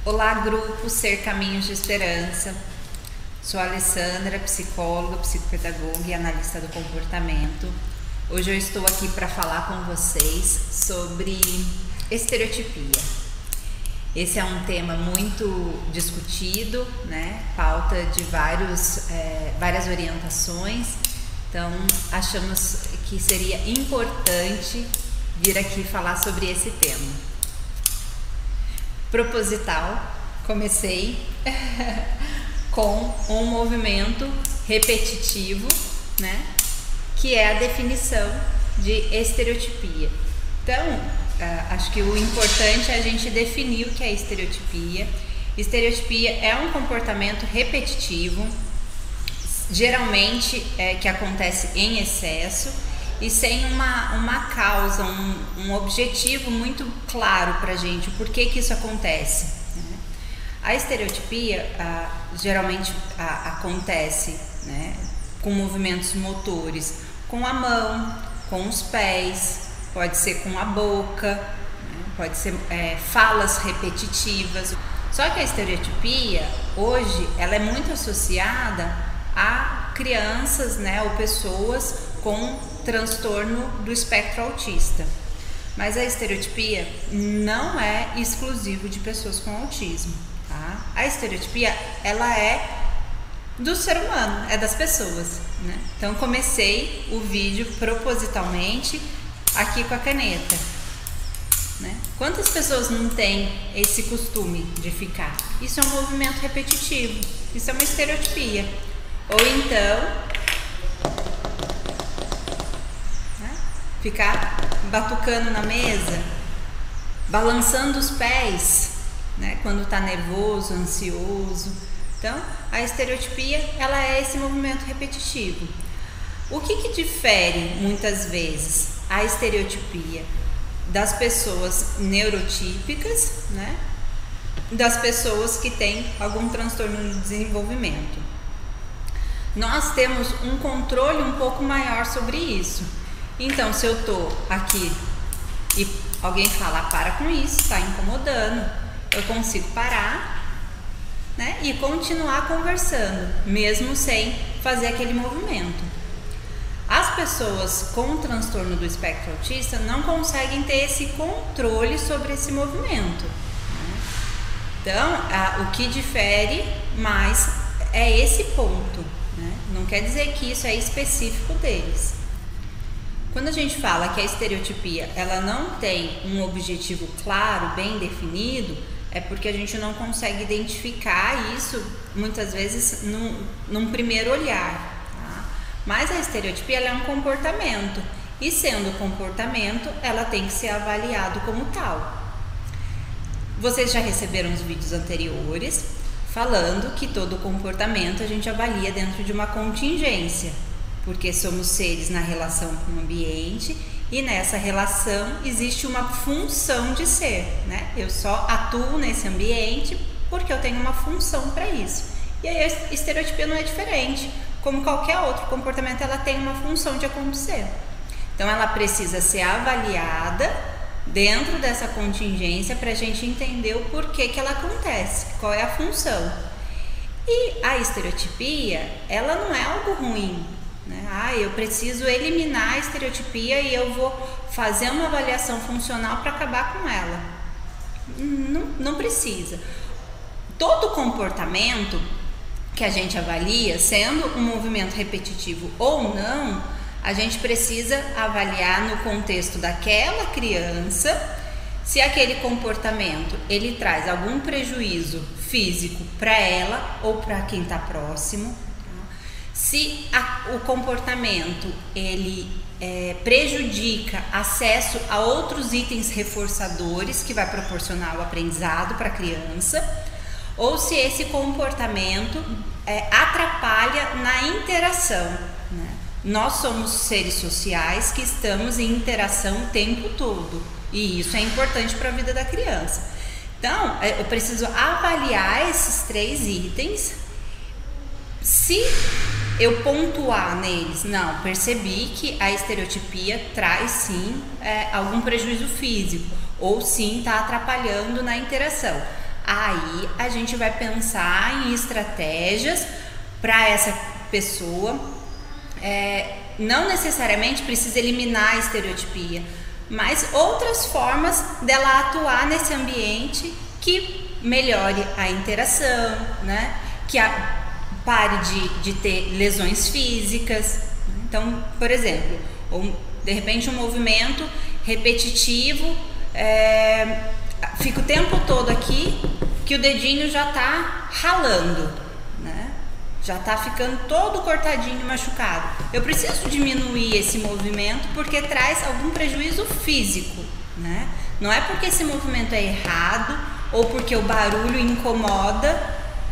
Olá, grupo Ser Caminhos de Esperança. Sou a Alessandra, psicóloga, psicopedagoga e analista do comportamento. Hoje eu estou aqui para falar com vocês sobre estereotipia. Esse é um tema muito discutido, né? Pauta de várias orientações. Então, achamos que seria importante vir aqui falar sobre esse tema. Proposital, comecei com um movimento repetitivo, né, que é a definição de estereotipia. Então, acho que o importante é a gente definir o que é estereotipia. Estereotipia é um comportamento repetitivo, geralmente que acontece em excesso e sem uma causa, um objetivo muito claro para a gente, por que isso acontece. A estereotipia geralmente acontece, né, com movimentos motores, com a mão, com os pés, pode ser com a boca, né, pode ser falas repetitivas. Só que a estereotipia, hoje, ela é muito associada a crianças, né, ou pessoas com transtorno do espectro autista. Mas a estereotipia não é exclusivo de pessoas com autismo, tá? A estereotipia, ela é do ser humano, é das pessoas, né? Então comecei o vídeo propositalmente aqui com a caneta, né? Quantas pessoas não têm esse costume de ficar? Isso é um movimento repetitivo, isso é uma estereotipia. Ou então ficar batucando na mesa, balançando os pés, né, quando está nervoso, ansioso. Então, a estereotipia, ela é esse movimento repetitivo. O que difere, muitas vezes, a estereotipia das pessoas neurotípicas, né, das pessoas que têm algum transtorno no desenvolvimento? Nós temos um controle um pouco maior sobre isso. Então, se eu tô aqui e alguém fala, para com isso, tá incomodando, eu consigo parar, né, e continuar conversando, mesmo sem fazer aquele movimento. As pessoas com transtorno do espectro autista não conseguem ter esse controle sobre esse movimento, né? Então, o que difere mais é esse ponto, né? Não quer dizer que isso é específico deles. Quando a gente fala que a estereotipia ela não tem um objetivo claro, bem definido, é porque a gente não consegue identificar isso muitas vezes num primeiro olhar, tá? Mas a estereotipia ela é um comportamento e sendo comportamento ela tem que ser avaliado como tal. Vocês já receberam os vídeos anteriores falando que todo comportamento a gente avalia dentro de uma contingência, porque somos seres na relação com o ambiente e nessa relação existe uma função de ser, né? Eu só atuo nesse ambiente porque eu tenho uma função para isso. E aí a estereotipia não é diferente. Como qualquer outro comportamento, ela tem uma função de acontecer. Então ela precisa ser avaliada dentro dessa contingência para a gente entender o porquê que ela acontece, qual é a função. E a estereotipia, ela não é algo ruim, né? Eu preciso eliminar a estereotipia e eu vou fazer uma avaliação funcional para acabar com ela. Não precisa. Todo comportamento que a gente avalia, sendo um movimento repetitivo ou não, a gente precisa avaliar no contexto daquela criança se aquele comportamento ele traz algum prejuízo físico para ela ou para quem está próximo. Se o comportamento ele prejudica acesso a outros itens reforçadores que vai proporcionar o aprendizado para a criança, ou se esse comportamento atrapalha na interação, né? Nós somos seres sociais que estamos em interação o tempo todo e isso é importante para a vida da criança. Então, eu preciso avaliar esses 3 itens. Se eu pontuar neles, não, percebi que a estereotipia traz sim algum prejuízo físico, ou sim está atrapalhando na interação. Aí a gente vai pensar em estratégias para essa pessoa. Não necessariamente precisa eliminar a estereotipia, mas outras formas dela atuar nesse ambiente que melhore a interação, né? Que pare de ter lesões físicas. Então, por exemplo, de repente um movimento repetitivo, fica o tempo todo aqui que o dedinho já está ralando, né? Já está ficando todo cortadinho, machucado. Eu preciso diminuir esse movimento porque traz algum prejuízo físico, né? Não é porque esse movimento é errado ou porque o barulho incomoda,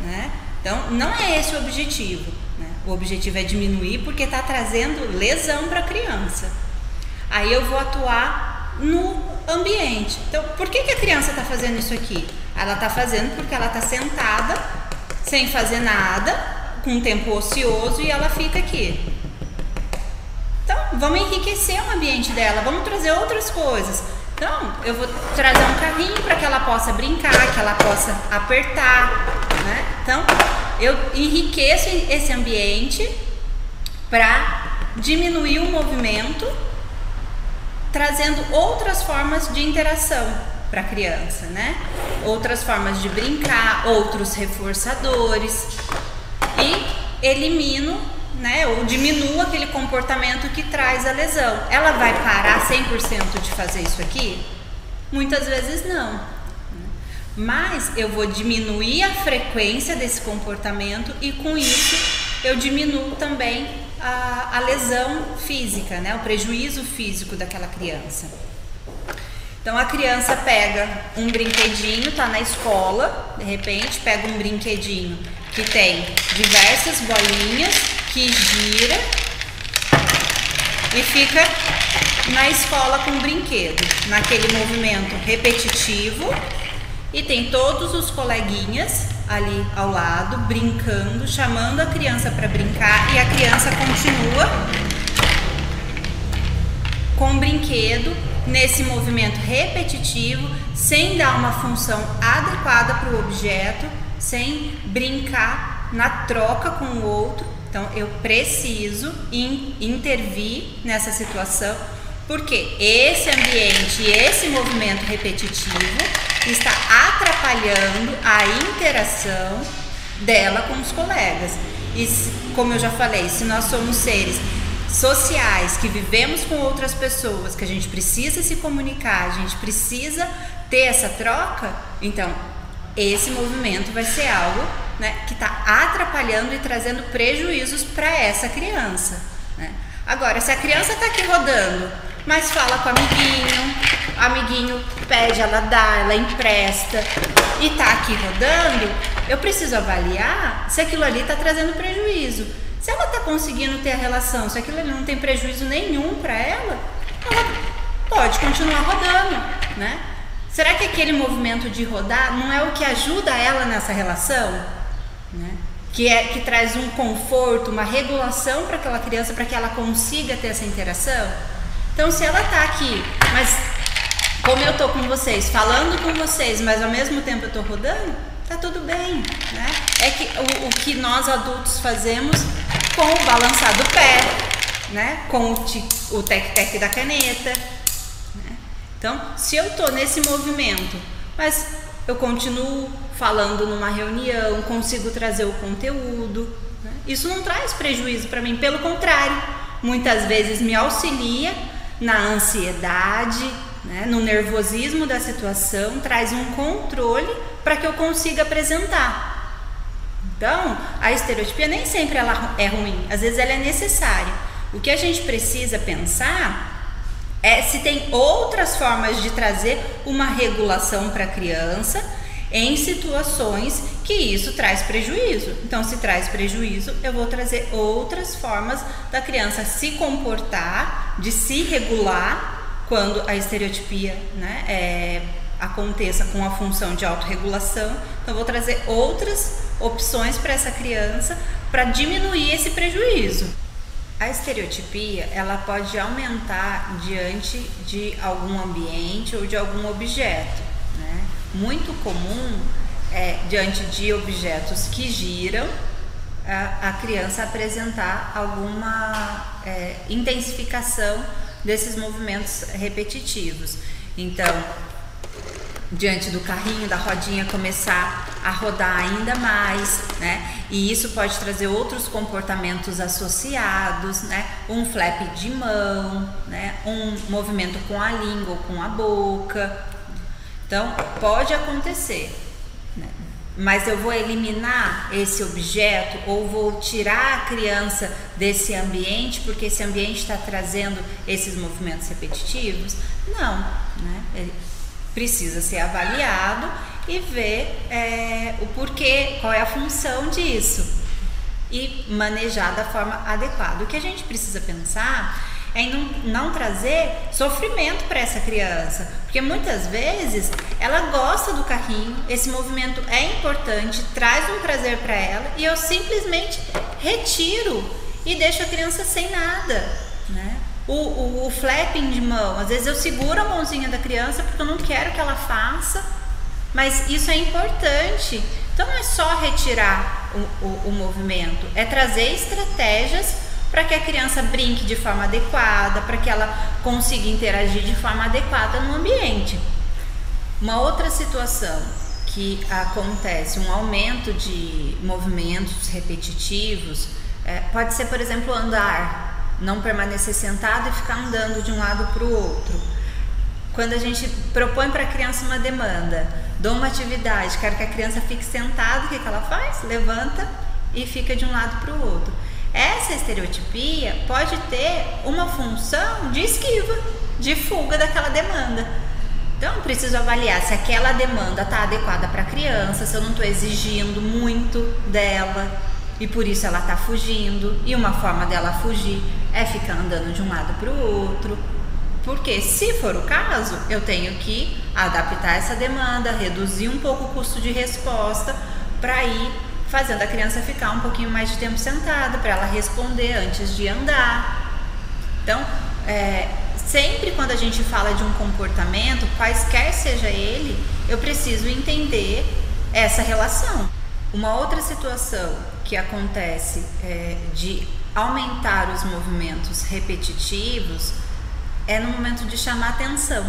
né? Então, não é esse o objetivo, né? O objetivo é diminuir porque está trazendo lesão para a criança. Aí eu vou atuar no ambiente. Então, por que a criança está fazendo isso aqui? Ela está fazendo porque ela está sentada, sem fazer nada, com um tempo ocioso, e ela fica aqui. Então, vamos enriquecer o ambiente dela, vamos trazer outras coisas. Então, eu vou trazer um carrinho para que ela possa brincar, que ela possa apertar, né? Então, eu enriqueço esse ambiente para diminuir o movimento, trazendo outras formas de interação para a criança, né? Outras formas de brincar, outros reforçadores, e elimino, né, ou diminuo aquele comportamento que traz a lesão. Ela vai parar 100% de fazer isso aqui? Muitas vezes não. Mas eu vou diminuir a frequência desse comportamento e com isso eu diminuo também a lesão física, né, o prejuízo físico daquela criança. Então a criança pega um brinquedinho, tá na escola, de repente pega um brinquedinho que tem diversas bolinhas, que gira e fica na escola com o brinquedo, naquele movimento repetitivo, e tem todos os coleguinhas ali ao lado brincando, chamando a criança para brincar, e a criança continua com o brinquedo nesse movimento repetitivo, sem dar uma função adequada para o objeto, sem brincar na troca com o outro. Então eu preciso intervir nessa situação, porque esse ambiente, esse movimento repetitivo está atrapalhando a interação dela com os colegas. E como eu já falei, se nós somos seres sociais, que vivemos com outras pessoas, que a gente precisa se comunicar, a gente precisa ter essa troca, então esse movimento vai ser algo, né, que está atrapalhando e trazendo prejuízos para essa criança, né? Agora, se a criança está aqui rodando, mas fala com o amiguinho pede, ela dá, ela empresta e está aqui rodando, eu preciso avaliar se aquilo ali está trazendo prejuízo. Se ela está conseguindo ter a relação, se aquilo ali não tem prejuízo nenhum para ela, ela pode continuar rodando, né? Será que aquele movimento de rodar não é o que ajuda ela nessa relação, né? Que traz um conforto, uma regulação para aquela criança, para que ela consiga ter essa interação? Então, se ela está aqui, mas como eu estou com vocês, falando com vocês, mas ao mesmo tempo eu estou rodando, tá tudo bem, né? É que o que nós adultos fazemos com o balançar do pé, né? Com o tec-tec da caneta, né? Então, se eu estou nesse movimento, mas eu continuo falando numa reunião, consigo trazer o conteúdo, né? Isso não traz prejuízo para mim, pelo contrário, muitas vezes me auxilia na ansiedade, né? No nervosismo da situação, traz um controle para que eu consiga apresentar. Então, a estereotipia nem sempre ela é ruim, às vezes ela é necessária. O que a gente precisa pensar é se tem outras formas de trazer uma regulação para a criança em situações que isso traz prejuízo. Então, se traz prejuízo, eu vou trazer outras formas da criança se comportar, de se regular quando a estereotipia, né, aconteça com a função de autorregulação. Então, eu vou trazer outras opções para essa criança para diminuir esse prejuízo. A estereotipia, ela pode aumentar diante de algum ambiente ou de algum objeto, né? Muito comum diante de objetos que giram, a criança apresentar alguma intensificação desses movimentos repetitivos. Então, diante do carrinho, da rodinha, começar a rodar ainda mais, né? E isso pode trazer outros comportamentos associados, né? Um flap de mão, né? Um movimento com a língua ou com a boca. Então, pode acontecer, né? Mas eu vou eliminar esse objeto ou vou tirar a criança desse ambiente porque esse ambiente está trazendo esses movimentos repetitivos? Não, né? Ele precisa ser avaliado e ver o porquê, qual é a função disso e manejar da forma adequada. O que a gente precisa pensar é em não trazer sofrimento para essa criança, porque muitas vezes ela gosta do carrinho, esse movimento é importante, traz um prazer para ela e eu simplesmente retiro e deixo a criança sem nada, né? O flapping de mão, às vezes eu seguro a mãozinha da criança porque eu não quero que ela faça, mas isso é importante. Então não é só retirar o movimento, é trazer estratégias para que a criança brinque de forma adequada, para que ela consiga interagir de forma adequada no ambiente. Uma outra situação que acontece, um aumento de movimentos repetitivos, pode ser, por exemplo, andar, não permanecer sentado e ficar andando de um lado para o outro. Quando a gente propõe para a criança uma demanda, dou uma atividade, quero que a criança fique sentada, o que ela faz? Levanta e fica de um lado para o outro. Essa estereotipia pode ter uma função de esquiva, de fuga daquela demanda. Então, eu preciso avaliar se aquela demanda está adequada para a criança, se eu não estou exigindo muito dela e por isso ela está fugindo. E uma forma dela fugir é ficar andando de um lado para o outro. Porque, se for o caso, eu tenho que adaptar essa demanda, reduzir um pouco o custo de resposta para ir fazendo a criança ficar um pouquinho mais de tempo sentada, para ela responder antes de andar. Então, sempre quando a gente fala de um comportamento, quaisquer seja ele, eu preciso entender essa relação. Uma outra situação que acontece de aumentar os movimentos repetitivos é no momento de chamar atenção.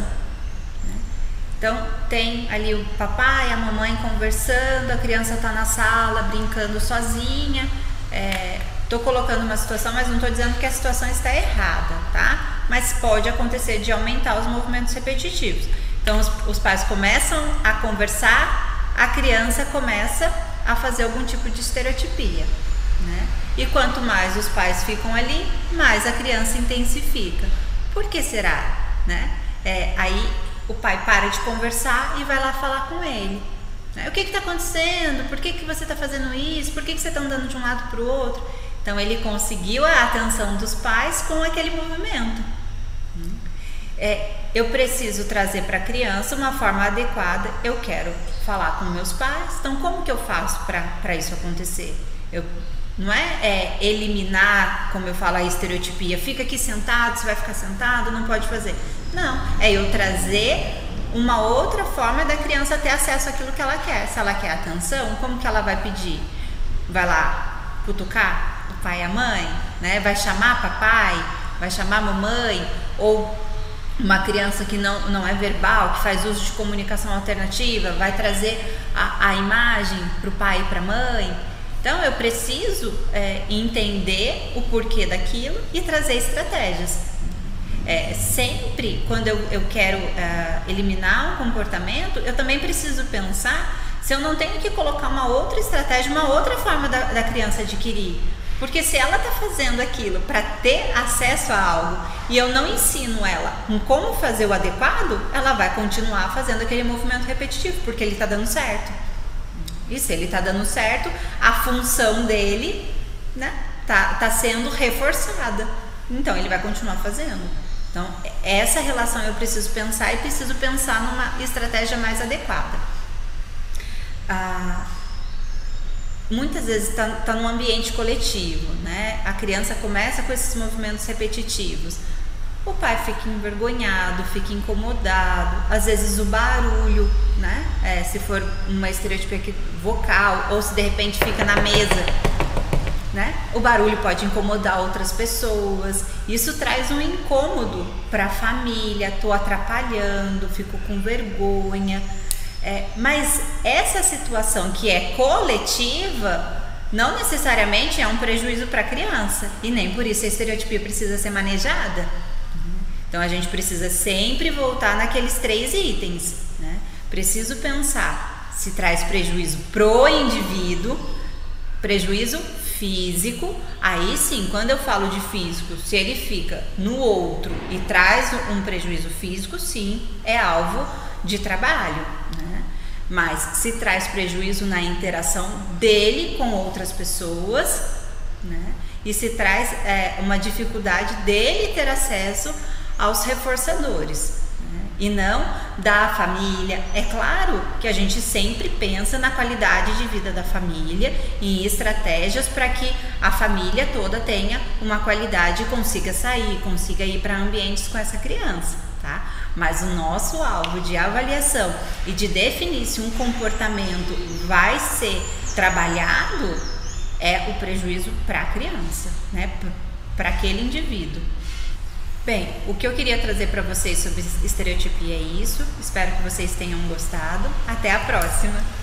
Então, tem ali o papai e a mamãe conversando, a criança está na sala brincando sozinha. Estou colocando uma situação, mas não estou dizendo que a situação está errada, tá? Mas pode acontecer de aumentar os movimentos repetitivos. Então, os pais começam a conversar, a criança começa a fazer algum tipo de estereotipia, né? E quanto mais os pais ficam ali, mais a criança intensifica. Por que será, né? Aí o pai para de conversar e vai lá falar com ele. O que está acontecendo? Por que você está fazendo isso? Por que você está andando de um lado para o outro? Então ele conseguiu a atenção dos pais com aquele movimento. Eu preciso trazer para a criança uma forma adequada. Eu quero falar com meus pais, então como que eu faço para isso acontecer? Não é eliminar, como eu falo, a estereotipia, fica aqui sentado, você vai ficar sentado, não pode fazer. Não, é eu trazer uma outra forma da criança ter acesso àquilo que ela quer. Se ela quer atenção, como que ela vai pedir? Vai lá cutucar o pai e a mãe, né? Vai chamar papai, vai chamar mamãe, ou uma criança que não é verbal, que faz uso de comunicação alternativa, vai trazer a imagem para o pai e para a mãe. Então eu preciso entender o porquê daquilo e trazer estratégias. Sempre quando eu quero eliminar um comportamento, eu também preciso pensar se eu não tenho que colocar uma outra estratégia, uma outra forma da criança adquirir. Porque se ela está fazendo aquilo para ter acesso a algo e eu não ensino ela como fazer o adequado, ela vai continuar fazendo aquele movimento repetitivo, porque ele está dando certo. E se ele está dando certo, a função dele, né, tá sendo reforçada. Então ele vai continuar fazendo. Então essa relação eu preciso pensar e preciso pensar numa estratégia mais adequada. Muitas vezes está num ambiente coletivo, né? A criança começa com esses movimentos repetitivos. O pai fica envergonhado, fica incomodado, às vezes o barulho, né? se for uma estereotipia vocal, ou se de repente fica na mesa, né? O barulho pode incomodar outras pessoas. Isso traz um incômodo para a família. Tô atrapalhando, fico com vergonha. Mas essa situação que é coletiva não necessariamente é um prejuízo para a criança, e nem por isso a estereotipia precisa ser manejada. Então a gente precisa sempre voltar naqueles 3 itens, né? Preciso pensar se traz prejuízo pro indivíduo, prejuízo físico. Aí sim, quando eu falo de físico, se ele fica no outro e traz um prejuízo físico, sim, é alvo de trabalho, né? Mas se traz prejuízo na interação dele com outras pessoas, né? E se traz uma dificuldade dele ter acesso aos reforçadores, né? E não da família. É claro que a gente sempre pensa na qualidade de vida da família e em estratégias para que a família toda tenha uma qualidade e consiga sair, consiga ir para ambientes com essa criança, tá? Mas o nosso alvo de avaliação e de definir se um comportamento vai ser trabalhado é o prejuízo para a criança, né? Para aquele indivíduo. Bem, o que eu queria trazer para vocês sobre estereotipia é isso. Espero que vocês tenham gostado. Até a próxima!